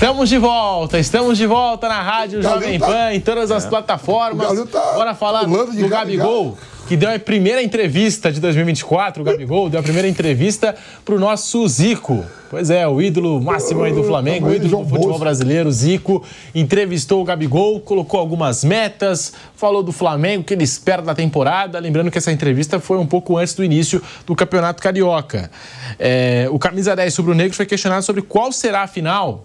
Estamos de volta na Rádio Jovem Pan, em todas as plataformas. Bora falar do Gabigol, que deu a primeira entrevista de 2024. O Gabigol deu a primeira entrevista para o nosso Zico. Pois é, o ídolo máximo aí do Flamengo, o ídolo do futebol brasileiro, Zico, entrevistou o Gabigol, colocou algumas metas, falou do Flamengo, que ele espera da temporada. Lembrando que essa entrevista foi um pouco antes do início do Campeonato Carioca. O camisa 10 rubro-negro foi questionado sobre qual será a final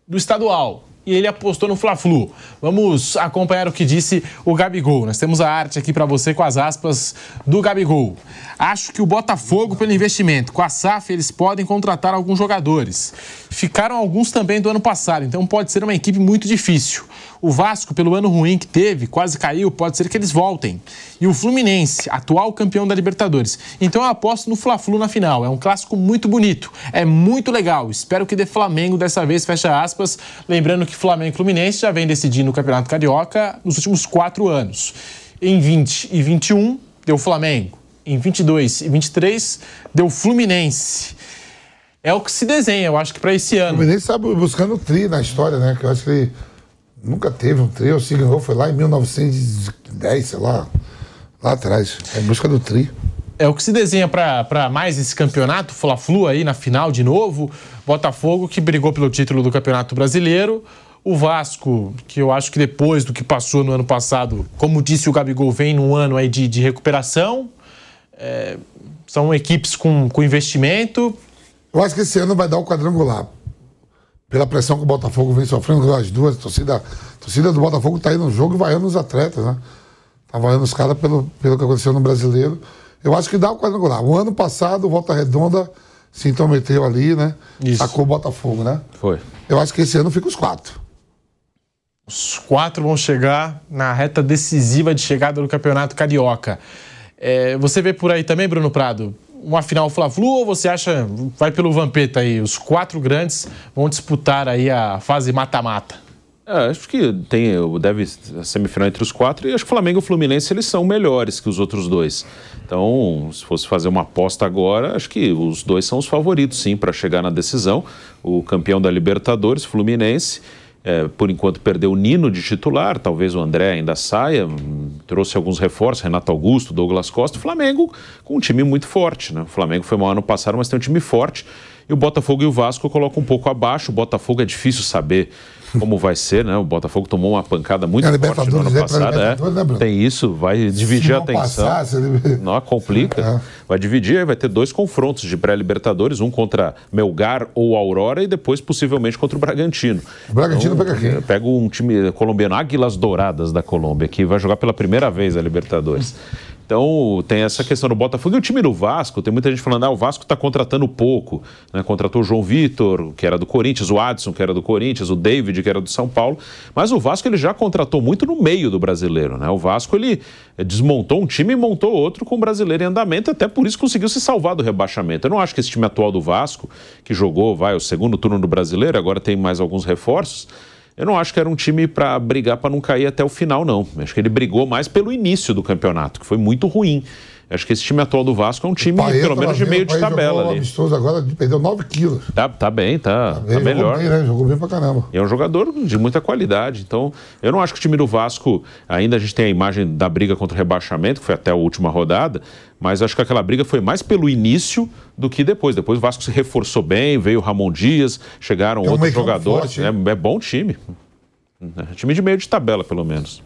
do estadual. E ele apostou no Fla-Flu. Vamos acompanhar o que disse o Gabigol. Nós temos a arte aqui para você com as aspas do Gabigol. Acho que o Botafogo, pelo investimento, com a SAF, eles podem contratar alguns jogadores. Ficaram alguns também do ano passado, então pode ser uma equipe muito difícil. O Vasco, pelo ano ruim que teve, quase caiu, pode ser que eles voltem. E o Fluminense, atual campeão da Libertadores. Então eu aposto no Fla-Flu na final. É um clássico muito bonito, é muito legal. Espero que dê Flamengo dessa vez, fecha aspas. Lembrando que Flamengo e Fluminense já vem decidindo o Campeonato Carioca nos últimos 4 anos. Em 20 e 21, deu Flamengo. Em 22 e 23, deu Fluminense. É o que se desenha, eu acho que para esse ano. O Fluminense está buscando o tri na história, né? Que eu acho que ele nunca teve um tri. O se ganhou foi lá em 1910, sei lá atrás. É em busca do tri. É o que se desenha para mais esse campeonato, Fla-Flu aí na final de novo. Botafogo, que brigou pelo título do Campeonato Brasileiro. O Vasco, que eu acho que depois do que passou no ano passado, como disse o Gabigol, vem num ano aí de recuperação. São equipes com investimento. Eu acho que esse ano vai dar o quadrangular. Pela pressão que o Botafogo vem sofrendo, as duas, a torcida do Botafogo está aí no jogo e vaiando os atletas, né? Tá vaiando os caras pelo que aconteceu no Brasileiro. Eu acho que dá o quadrangular. O ano passado, o Volta Redonda se intrometeu ali, né? Isso. Sacou o Botafogo, né? Foi. Eu acho que esse ano fica os 4. Os 4 vão chegar na reta decisiva de chegada do Campeonato Carioca. Você vê por aí também, Bruno Prado, uma final Fla-Flu, ou você acha, vai pelo Vampeta aí, os 4 grandes vão disputar aí a fase mata-mata? Acho que deve a semifinal entre os 4, e acho que o Flamengo e o Fluminense eles são melhores que os outros dois. Então, se fosse fazer uma aposta agora, acho que os dois são os favoritos, sim, para chegar na decisão. O campeão da Libertadores, Fluminense, por enquanto perdeu o Nino de titular, talvez o André ainda saia, trouxe alguns reforços, Renato Augusto, Douglas Costa. O Flamengo com um time muito forte, né? O Flamengo foi mal ano passado, mas tem um time forte. E o Botafogo e o Vasco colocam um pouco abaixo. O Botafogo é difícil saber como vai ser, né? O Botafogo tomou uma pancada muito forte no ano passado. Tem isso, vai dividir a atenção. Não complica. Vai dividir, aí vai ter 2 confrontos de pré-Libertadores, um contra Melgar ou Aurora e depois possivelmente contra o Bragantino. O Bragantino pega quem? Pega um time colombiano, Águilas Douradas da Colômbia, que vai jogar pela primeira vez a Libertadores. Então, tem essa questão do Botafogo. E o time do Vasco, tem muita gente falando, o Vasco está contratando pouco, né? Contratou o João Vitor, que era do Corinthians, o Adson, que era do Corinthians, o David, que era do São Paulo. Mas o Vasco, ele já contratou muito no meio do brasileiro, né? O Vasco, ele desmontou um time e montou outro com o brasileiro em andamento, até por isso conseguiu se salvar do rebaixamento. Eu não acho que esse time atual do Vasco, que jogou, o segundo turno do brasileiro, agora tem mais alguns reforços, eu não acho que era um time para brigar para não cair até o final, não. Acho que ele brigou mais pelo início do campeonato, que foi muito ruim. Acho que esse time atual do Vasco é um time, pelo menos, de meio de tabela ali. Amistoso agora, perdeu 9 quilos. Tá bem, tá melhor. Bem, né? Jogou bem pra caramba. E é um jogador de muita qualidade. Então, eu não acho que o time do Vasco, ainda a gente tem a imagem da briga contra o rebaixamento, que foi até a última rodada, mas acho que aquela briga foi mais pelo início do que depois. Depois o Vasco se reforçou bem, veio o Ramon Dias, chegaram outros jogadores. É bom time. Time de meio de tabela, pelo menos.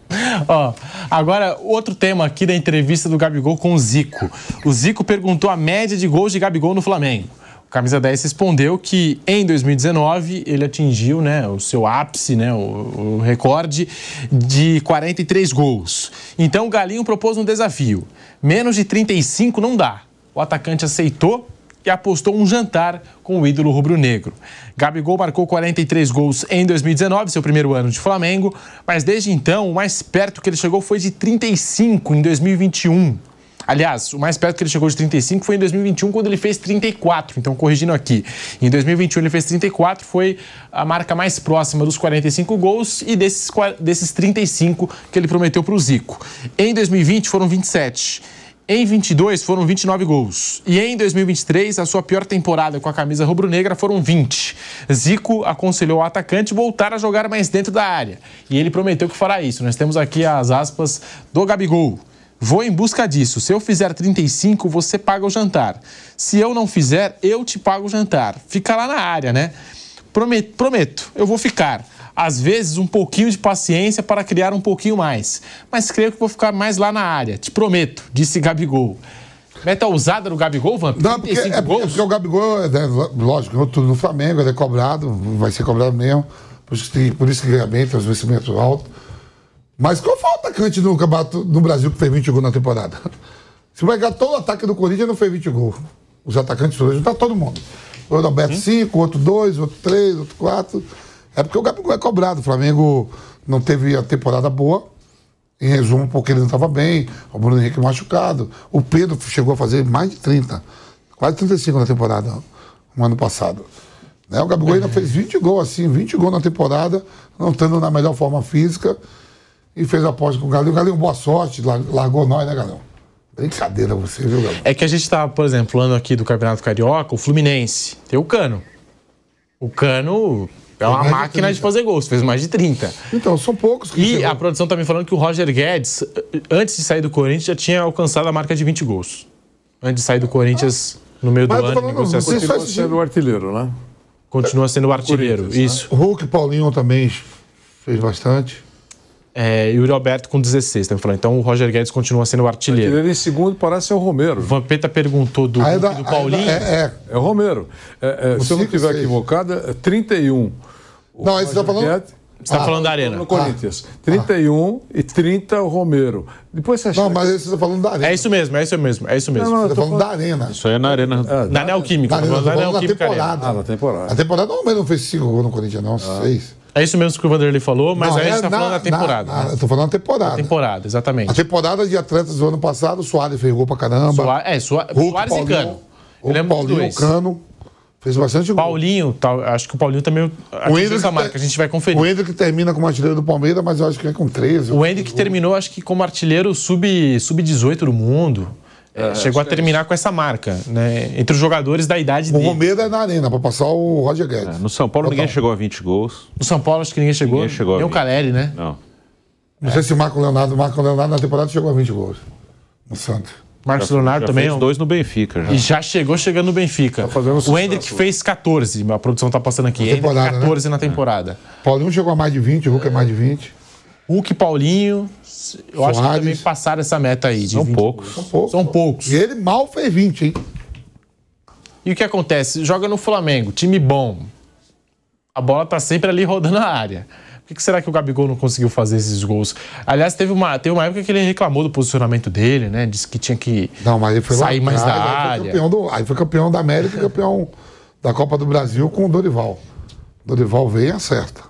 Agora, outro tema aqui da entrevista do Gabigol com o Zico. O Zico perguntou a média de gols de Gabigol no Flamengo. O camisa 10 respondeu que em 2019 ele atingiu, né, o seu ápice, né, o recorde de 43 gols. Então o Galinho propôs um desafio. Menos de 35 não dá. O atacante aceitou e apostou um jantar com o ídolo rubro-negro. Gabigol marcou 43 gols em 2019, seu primeiro ano de Flamengo, mas desde então o mais perto que ele chegou foi de 35 em 2021. Aliás, o mais perto que ele chegou de 35 foi em 2021, quando ele fez 34. Então, corrigindo aqui, em 2021 ele fez 34, foi a marca mais próxima dos 45 gols e desses 35 que ele prometeu para o Zico. Em 2020 foram 27. Em 22 foram 29 gols. E em 2023, a sua pior temporada com a camisa rubro-negra foram 20. Zico aconselhou o atacante voltar a jogar mais dentro da área. E ele prometeu que fará isso. Nós temos aqui as aspas do Gabigol. Vou em busca disso. Se eu fizer 35, você paga o jantar. Se eu não fizer, eu te pago o jantar. Fica lá na área, né? Prometo, eu vou ficar. Às vezes, um pouquinho de paciência para criar um pouquinho mais. Mas creio que vou ficar mais lá na área. Te prometo, disse Gabigol. Meta ousada no Gabigol, Van? Não, porque o Gabigol, lógico, ganhou tudo no Flamengo, ele é cobrado, vai ser cobrado mesmo. Por isso que ganha bem, tem os vencimentos altos. Mas qual foi o atacante no campeonato no Brasil que fez 20 gols na temporada? Se vai ganhar todo o ataque do Corinthians, não fez 20 gols. Os atacantes todos, juntar todo mundo. O Roberto 5, outro 2, outro 3, outro 4... É porque o Gabigol é cobrado. O Flamengo não teve a temporada boa, em resumo, porque ele não estava bem. O Bruno Henrique machucado. O Pedro chegou a fazer mais de 30, quase 35 na temporada, no ano passado. Né? O Gabigol ainda fez 20 gols, assim, 20 gols na temporada, não estando na melhor forma física, e fez a aposta com o Galinho. O Galinho, boa sorte, largou nós, né, Galinho? Brincadeira você, viu, Galinho? É que a gente tá, por exemplo, falando aqui do Campeonato Carioca, o Fluminense, tem o Cano. O Cano... É uma máquina de fazer gols, fez mais de 30. Então, são poucos que E chegou. A produção tá me falando que o Roger Guedes, antes de sair do Corinthians, já tinha alcançado a marca de 20 gols. Antes de sair do Corinthians, no meio do ano, negociação. Continua sendo o artilheiro, né? Continua sendo o artilheiro, isso. Né? O Hulk e Paulinho também fez bastante. E o Roberto com 16, tá me falando. Então o Roger Guedes continua sendo o artilheiro. O artilheiro em segundo parece ser o Romero. O Vampeta perguntou do Paulinho. É o Romero. Se eu não estiver equivocado, é 31. Não, aí você está falando... Você está falando da Arena. No Corinthians. 31 e 30 o Romero. Depois você acha... Não, mas você está falando da Arena. É isso mesmo. Não, você está falando da Arena. Isso aí é na Arena. Da Neoquímica. Na temporada. Na temporada. A temporada não fez 5 gols no Corinthians, não. 6. É isso mesmo que o Vanderlei falou, mas aí a gente está falando da temporada. Eu estou falando da temporada. A temporada, exatamente. A temporada de atletas do ano passado, o Soares fez gol pra caramba. Soares e Cano. O Paulinho, o Cano. Fez bastante gol. Paulinho, acho que o Paulinho também atingiu essa marca, a gente vai conferir. O Hendrick termina como artilheiro do Palmeiras, mas eu acho que é com 13. O Hendrick terminou, acho que como artilheiro sub-18 do mundo. Chegou a terminar com essa marca, né? Entre os jogadores da idade dele. O Romero é na Arena, para passar o Roger Guedes. No São Paulo ninguém chegou a 20 gols. No São Paulo acho que ninguém chegou. Nem o Caleri, né? Não sei se o Marco Leonardo na temporada chegou a 20 gols. No Santos. Marcos Leonardo também. Fez 2 no Benfica. E já chegando no Benfica. O Hendrick fez 14, a produção tá passando aqui. Hendrick 14 na temporada. Paulinho chegou a mais de 20, o Hulk é mais de 20. Hulk e Paulinho, eu acho que também passaram essa meta aí. São poucos. São poucos. E ele mal fez 20, hein? E o que acontece? Joga no Flamengo, time bom. A bola tá sempre ali rodando a área. Por que será que o Gabigol não conseguiu fazer esses gols? Aliás, teve uma época que ele reclamou do posicionamento dele, né? Disse que tinha que sair mais da área. Aí foi campeão da América e campeão da Copa do Brasil com o Dorival. Dorival veio e acerta.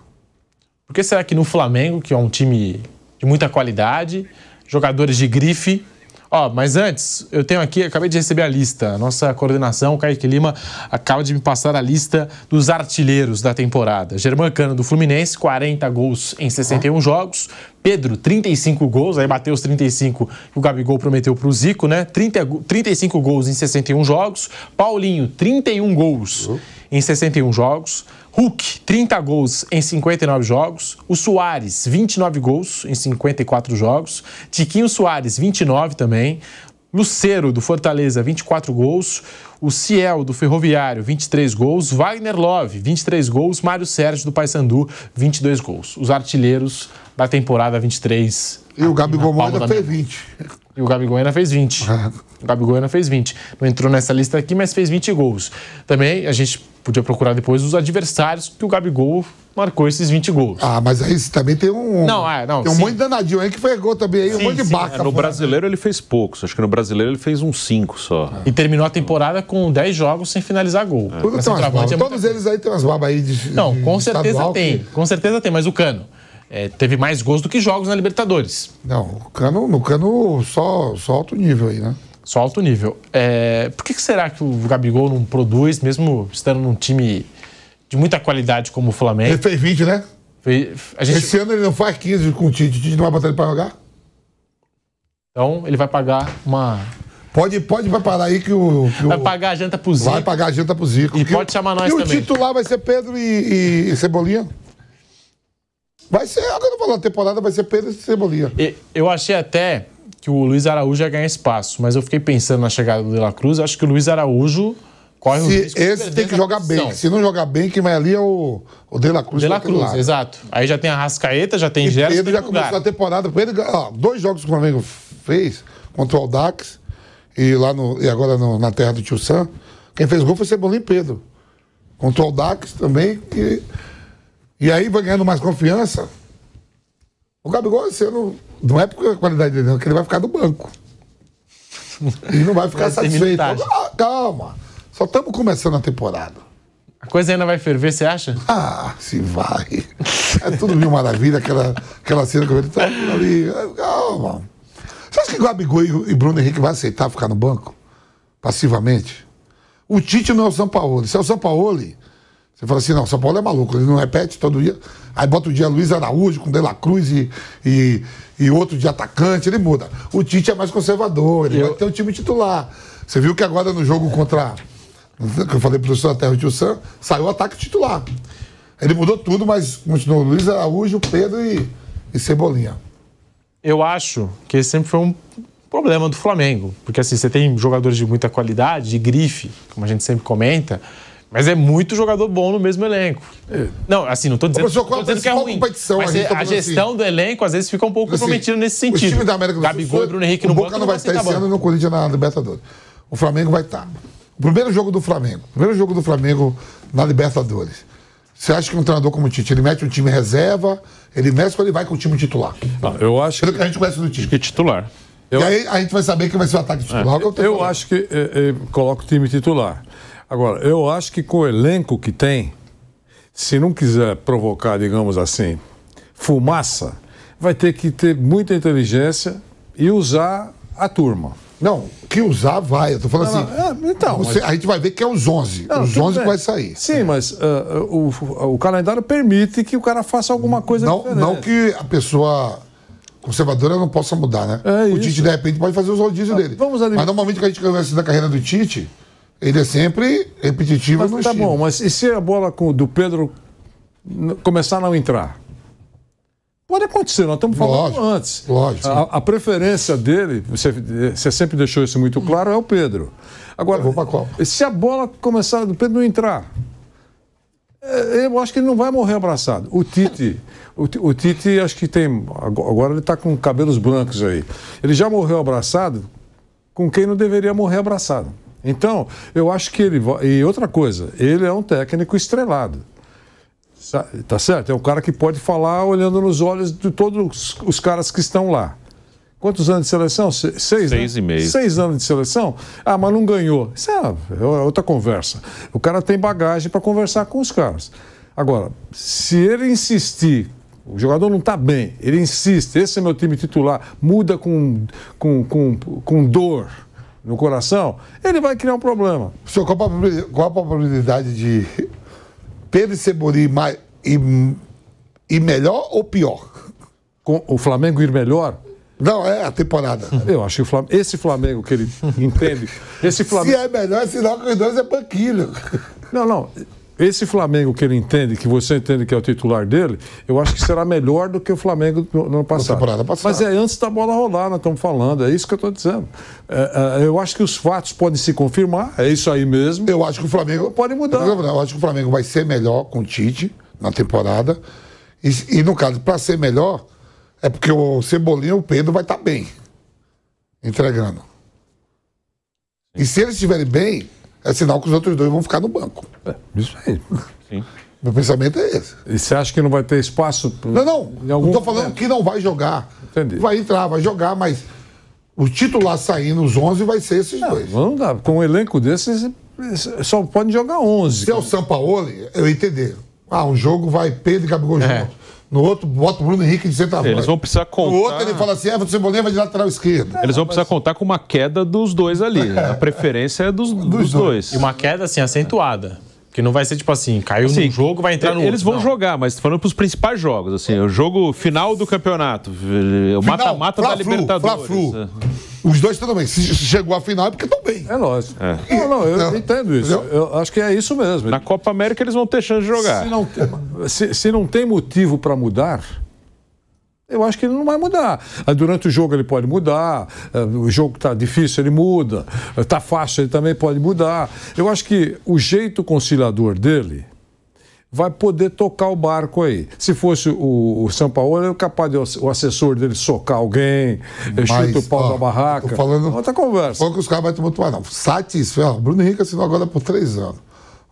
Por que será que no Flamengo, que é um time de muita qualidade, jogadores de grife... Mas antes, eu tenho aqui, acabei de receber a lista. A nossa coordenação, o Kaique Lima, acaba de me passar a lista dos artilheiros da temporada. Germán Cano, do Fluminense, 40 gols em 61 jogos. Pedro, 35 gols, aí bateu os 35 que o Gabigol prometeu pro Zico, né? 35 gols em 61 jogos. Paulinho, 31 gols em 61 jogos. Hulk, 30 gols em 59 jogos. O Soares, 29 gols em 54 jogos. Tiquinho Soares, 29 também. Lucero, do Fortaleza, 24 gols. O Ciel, do Ferroviário, 23 gols. Wagner Love, 23 gols. Mário Sérgio, do Paysandu, 22 gols. Os artilheiros da temporada 23. E o Gabigol ainda fez 20. E o Gabigol ainda fez 20. O Gabigol ainda fez 20. Não entrou nessa lista aqui, mas fez 20 gols. Também a gente podia procurar depois os adversários que o Gabigol marcou esses 20 gols. Mas aí tem tem um monte de danadinho aí que foi gol também aí, um monte de baca. No Brasileiro ele fez poucos. Acho que no Brasileiro ele fez uns 5 só. E terminou a temporada com 10 jogos sem finalizar gol. Todos eles aí tem umas babas aí de Não, com certeza tem. Com certeza tem, mas o Cano teve mais gols do que jogos na Libertadores. Não, no Cano só alto nível aí, né? Só alto nível. Por que será que o Gabigol não produz, mesmo estando num time de muita qualidade como o Flamengo? Ele fez 20, né? Esse ano ele não faz 15 com o Tite. O Tite não vai botar ele pra jogar? Então ele vai pagar uma Pode preparar aí que o... Vai pagar a janta pro Zico. Vai pagar a janta pro Zico. E pode chamar nós também. E o titular vai ser Pedro e Cebolinha. Vai ser, agora eu vou falar, a temporada vai ser Pedro e Cebolinha. Eu achei até que o Luiz Araújo ia ganhar espaço, mas eu fiquei pensando na chegada do De La Cruz, acho que o Luiz Araújo corre o risco de esse tem que jogar bem. Se não jogar bem, quem vai ali é o De La Cruz. De La Cruz, exato. Aí já tem a Arrascaeta, já tem Gerson. Pedro já começou a temporada. Pedro, 2 jogos que o Flamengo fez contra o Audax e agora na terra do Tio Sam. Quem fez gol foi Cebolinha e Pedro. Contra o Audax também. E aí vai ganhando mais confiança. O Gabigol esse ano, não é porque a qualidade dele, não, é que ele vai ficar no banco. E não vai ficar satisfeito. Calma. Só estamos começando a temporada. A coisa ainda vai ferver, você acha? Se vai. É tudo mil maravilha, aquela cena que ele tá ali. Calma. Você acha que o Gabigol e Bruno Henrique vai aceitar ficar no banco? Passivamente? O Tite não é o Sampaoli. Se é o Sampaoli, você fala assim, não, o Sampaoli é maluco, ele não repete todo dia. Aí bota o dia Luiz Araújo com De La Cruz e outro de atacante, ele muda. O Tite é mais conservador, ele vai ter o time titular. Você viu que agora no jogo contra... que eu falei pro professor da Terra do Tio Sam, saiu o ataque titular. Ele mudou tudo, mas continuou Luiz Araújo, Pedro e Cebolinha. Eu acho que esse sempre foi um problema do Flamengo. Porque assim, você tem jogadores de muita qualidade, de grife, como a gente sempre comenta, mas é muito jogador bom no mesmo elenco. Não, assim, não tô dizendo que é ruim. Mas a gestão do elenco, às vezes, fica um pouco comprometida nesse sentido. O time da América do Sul, Gabigol e Bruno Henrique no Boca não vai estar esse ano no Corinthians na Libertadores. O Flamengo vai estar. O primeiro jogo do Flamengo na Libertadores. Você acha que um treinador como o Tite, ele mete um time reserva, ele mexe ou ele vai com o time titular? Eu acho pelo que a gente conhece do Tite. Que titular. E aí a gente vai saber quem vai ser o ataque titular. Eu acho que coloca o time titular. Agora, eu acho que com o elenco que tem, se não quiser provocar, digamos assim, fumaça, vai ter que ter muita inteligência e usar a turma. Não, que usar vai. Eu tô falando a gente vai ver que é os 11. Os 11 que vai sair. Sim, mas o calendário permite que o cara faça alguma coisa diferente. Não que a pessoa conservadora não possa mudar, né? O Tite, de repente, pode fazer os rodízios dele. Mas normalmente, que a gente conhece da carreira do Tite, ele é sempre repetitivo no estilo. Tá bom, mas e se a bola do Pedro começar a não entrar? Pode acontecer, nós estamos falando antes. Lógico. A preferência dele, você sempre deixou isso muito claro, é o Pedro. Agora, se a bola começar do Pedro não entrar, eu acho que ele não vai morrer abraçado. O Tite acho que tem... Agora ele está com cabelos brancos aí. Ele já morreu abraçado com quem não deveria morrer abraçado. Então, eu acho que ele... E outra coisa, ele é um técnico estrelado. Tá certo? É um cara que pode falar olhando nos olhos de todos os caras que estão lá. Quantos anos de seleção? 6 e meio. 6 anos de seleção? Mas não ganhou. Isso é outra conversa. O cara tem bagagem para conversar com os caras. Agora, se ele insistir, o jogador não está bem, ele insiste, esse é meu time titular, muda com dor no coração, ele vai criar um problema. Senhor, qual a probabilidade de Pedro e Cebolinha ir melhor ou pior? Com o Flamengo ir melhor? Não, é a temporada. Eu acho que esse Flamengo que ele entende... Se é melhor, sinal que os dois é banquilho. Não. Esse Flamengo que ele entende, que você entende que é o titular dele, eu acho que será melhor do que o Flamengo no ano passado. Temporada passada. Mas é antes da bola rolar, nós estamos falando, é isso que eu estou dizendo. Eu acho que os fatos podem se confirmar, é isso aí mesmo. Eu acho que o Flamengo... Pode mudar. Eu acho que o Flamengo vai ser melhor com o Tite na temporada. E no caso, para ser melhor, é porque o Cebolinha e o Pedro vai estar bem, entregando. E se eles estiverem bem... é sinal que os outros dois vão ficar no banco. Isso aí. Sim. Meu pensamento é esse. E você acha que não vai ter espaço? Não estou falando que não vai jogar. Entendi. Vai entrar, vai jogar, mas o titular saindo, os 11, vai ser esses dois. Não dá. Com um elenco desses, só pode jogar 11. Se é o Sampaoli, eu ia entender. Um jogo vai Pedro e Gabigol juntos. No outro, bota o Bruno Henrique de centroavante. Eles vão precisar contar... No outro, ele fala assim, o Cebolinha vai de lateral esquerdo. Eles vão precisar contar com uma queda dos dois ali. A preferência é dos dois. E uma queda, assim, acentuada. Que não vai ser tipo assim, caiu num jogo, vai entrar no outro. Eles vão jogar, mas falando para os principais jogos, assim, o jogo final do campeonato, o mata-mata da Libertadores. Fla-Flu. Os dois estão bem. Se chegou à final é porque estão bem. É lógico. Eu entendo isso. Eu acho que é isso mesmo. Na Copa América eles vão ter chance de jogar. Se não tem motivo para mudar, eu acho que ele não vai mudar. Durante o jogo ele pode mudar, o jogo está difícil, ele muda, está fácil, ele também pode mudar. Eu acho que o jeito conciliador dele vai poder tocar o barco aí. Se fosse o São Paulo, ele é capaz de o assessor dele socar alguém, chuta o pau da barraca. Outra conversa. Falando que os caras vão tumultuar, não. Satisfeito. O Bruno Henrique assinou agora por 3 anos.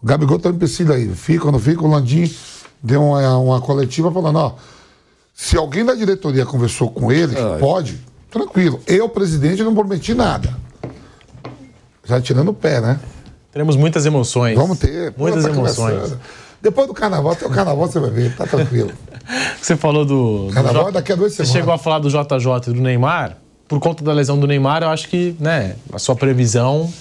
O Gabigol tá empecilho aí. Fica ou não fica, o Landim deu uma coletiva falando, ó, se alguém da diretoria conversou com ele, pode, tranquilo. Eu, presidente, não prometi nada. Já tirando o pé, né? Teremos muitas emoções. Vamos ter. Muitas emoções. Depois do carnaval, até o carnaval você vai ver, tá tranquilo. Você falou do carnaval daqui a 2 semanas. Você chegou a falar do JJ e do Neymar. Por conta da lesão do Neymar, eu acho que, né, a sua previsão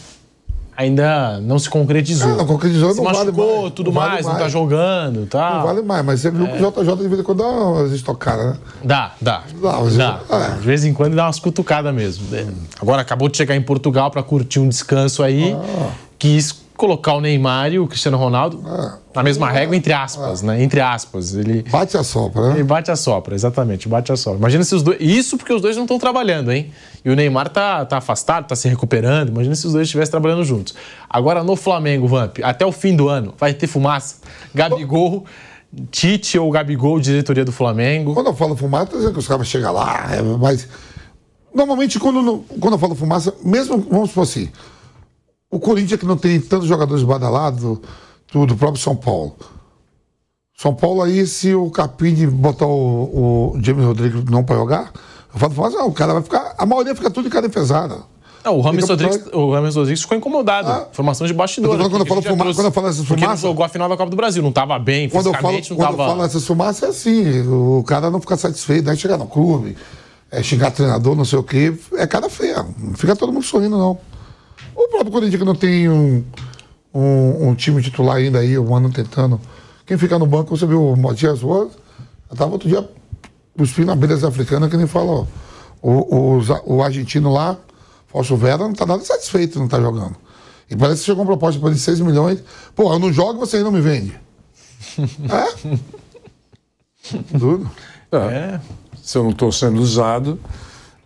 ainda não se concretizou. Não concretizou, se não machucou, vale mais. tudo mais, não tá jogando e tal. Não vale mais, mas você viu que o JJ de vez em quando dá umas estocadas, né? Dá. De vez em quando dá umas cutucadas mesmo. Agora acabou de chegar em Portugal para curtir um descanso aí. Quis colocar o Neymar e o Cristiano Ronaldo na mesma régua, entre aspas, né? Entre aspas. Ele bate a sopra, né? Ele bate a sopra, exatamente, bate a sopra. Imagina se os dois... Isso porque os dois não estão trabalhando, hein? E o Neymar tá afastado, tá se recuperando. Imagina se os dois estivessem trabalhando juntos. Agora, no Flamengo, Vamp, até o fim do ano, vai ter fumaça. Gabigol, Tite ou Gabigol, diretoria do Flamengo. Quando eu falo fumaça, eu tô dizendo que os caras chegam lá, mas... Normalmente, quando eu falo fumaça, mesmo, vamos supor assim... O Corinthians, que não tem tantos jogadores badalados, do próprio São Paulo. São Paulo aí, se o Capini botar o James Rodrigues não para jogar, eu falo, não, o cara vai ficar... A maioria fica tudo de cara defesada. Não, o Rames Rodrigues ficou incomodado. Formação de bastidor. Quando eu falo essas fumaças... Porque não jogou a final da Copa do Brasil, não estava bem, fisicamente não estava... Quando eu falo essas fumaças, é assim, o cara não fica satisfeito, daí chegar no clube, xingar treinador, não sei o quê, é cara feia. Não fica todo mundo sorrindo, não. O próprio Corinthians, que não tem um time titular ainda aí, um ano tentando. Quem fica no banco, você viu o Matias Rojas, eu estava outro dia cuspindo na beleza africana, que nem fala, o argentino lá, Fausto Vera, não está nada satisfeito, não está jogando. E parece que chegou uma proposta para ele de 6 milhões. Pô, eu não jogo, você ainda não me vende. Tudo. Se eu não estou sendo usado...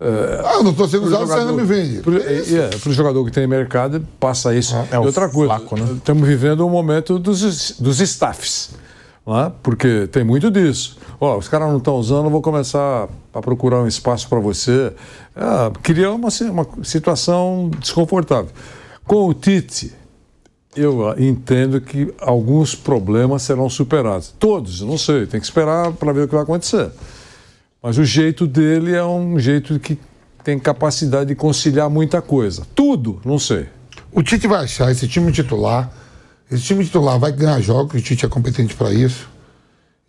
eu não estou sendo usado, você ainda me vende. Para o jogador que tem mercado, passa isso. É outra coisa. Flaco, né? Estamos vivendo um momento dos staffs. Né? Porque tem muito disso. Os caras não estão usando, eu vou começar a procurar um espaço para você. Cria uma situação desconfortável. Com o Tite, eu entendo que alguns problemas serão superados. Todos, eu não sei. Tem que esperar para ver o que vai acontecer. Mas o jeito dele é um jeito que tem capacidade de conciliar muita coisa. Tudo, não sei. O Tite vai achar esse time titular. Esse time titular vai ganhar jogos, o Tite é competente para isso.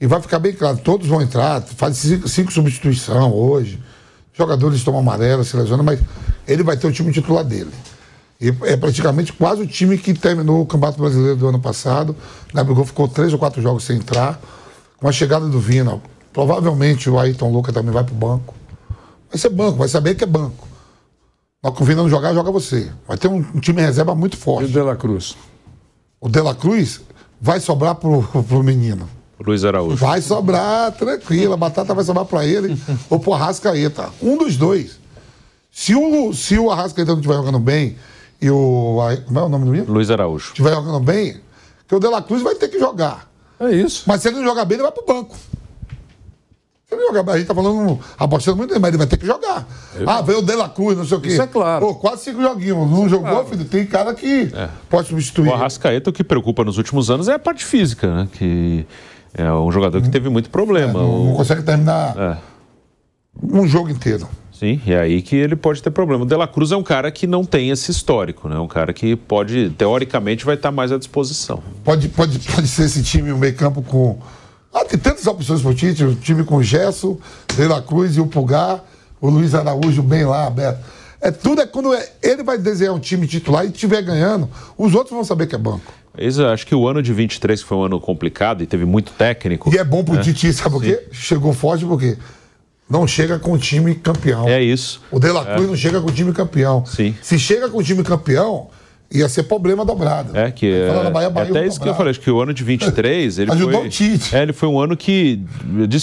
E vai ficar bem claro, todos vão entrar, faz 5 substituições hoje. Jogadores tomam amarelo, se lesionam, mas ele vai ter o time titular dele. E é praticamente quase o time que terminou o Campeonato Brasileiro do ano passado. O Gabigol ficou 3 ou 4 jogos sem entrar. Com a chegada do Vina, provavelmente o Ayrton Lucas também vai pro banco. Vai ser banco, vai saber que é banco. Mas com o Vina não jogar, joga você. Vai ter um time em reserva muito forte. E o De La Cruz? O De La Cruz vai sobrar pro menino. Luiz Araújo. Vai sobrar, tranquilo. A batata vai sobrar pra ele ou pro Arrascaeta. Um dos dois. Se o Arrascaeta não estiver jogando bem e o... Como é o nome do menino? Luiz Araújo. Estiver jogando bem, que o De La Cruz vai ter que jogar. É isso. Mas se ele não jogar bem, ele vai pro banco. Se ele não jogar bem, a gente tá falando, apostando muito, mas ele vai ter que jogar. Veio o De La Cruz, não sei o quê. Isso é claro. Pô, quase 5 joguinhos. Não jogou, filho. Tem cara que pode substituir. O Arrascaeta, o que preocupa nos últimos anos é a parte física, né? Que é um jogador que teve muito problema. Não consegue terminar um jogo inteiro. Sim, e é aí que ele pode ter problema. O De La Cruz é um cara que não tem esse histórico, né? Um cara que pode, teoricamente, vai estar mais à disposição. Pode ser esse time, o meio campo com... tem tantas opções para o Tite, o time com o Gesso, De La Cruz e o Pulgar, o Luiz Araújo bem lá, aberto. Tudo quando ele vai desenhar um time titular e estiver ganhando, os outros vão saber que é banco. Acho que o ano de 23 foi um ano complicado e teve muito técnico. E é bom pro Tite, sabe por quê? Chegou forte porque não chega com o time campeão. É isso. O De La Cruz não chega com o time campeão. Sim. Se chega com o time campeão, ia ser problema dobrado. Bahia, até isso que eu falei, acho que o ano de 23, ele ajudou o Tite. Ele foi um ano que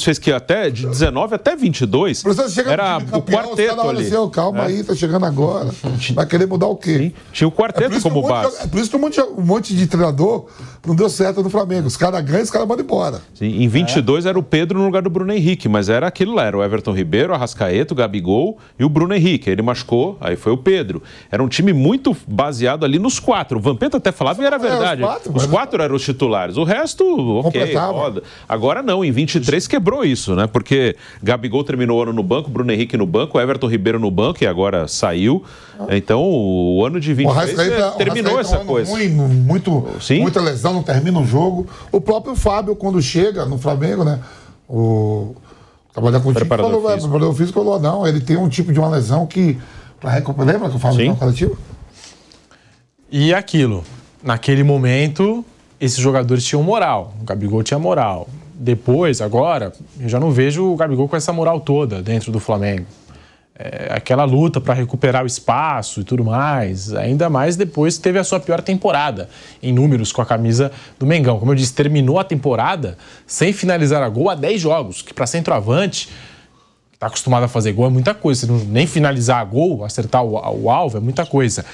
fez que até de 19 até 22 era o quarteto ali. Assim, calma aí, tá chegando agora. Vai querer mudar o quê? Sim. Tinha o quarteto como base. É por isso que um monte de treinador não deu certo no Flamengo. Os caras ganham, os caras mandam embora. Sim, em 22 era o Pedro no lugar do Bruno Henrique, mas era aquilo lá, era o Everton Ribeiro, o Arrascaeta, o Gabigol e o Bruno Henrique. Ele machucou, aí foi o Pedro. Era um time muito baseado ali nos 4. O Vampeta até falava e era verdade. Os 4 eram os titulares. O resto, ok, roda. Agora não, em 23 quebrou isso, né? Porque Gabigol terminou o ano no banco, Bruno Henrique no banco, Everton Ribeiro no banco e agora saiu. Então, o ano de 23 terminou essa coisa. Muita lesão, não termina o jogo. O próprio Fábio, quando chega no Flamengo, né? Trabalhar com o time, preparador físico falou, não, ele tem um tipo de uma lesão que... Lembra que eu falo no coletivo? E aquilo, naquele momento, esses jogadores tinham moral. O Gabigol tinha moral. Depois, agora, eu já não vejo o Gabigol com essa moral toda dentro do Flamengo. Aquela luta para recuperar o espaço e tudo mais, ainda mais depois que teve a sua pior temporada em números com a camisa do Mengão. Como eu disse, terminou a temporada sem finalizar a gol há 10 jogos, que para centroavante, que está acostumado a fazer gol, é muita coisa. Você nem finalizar a gol, acertar o alvo, é muita coisa.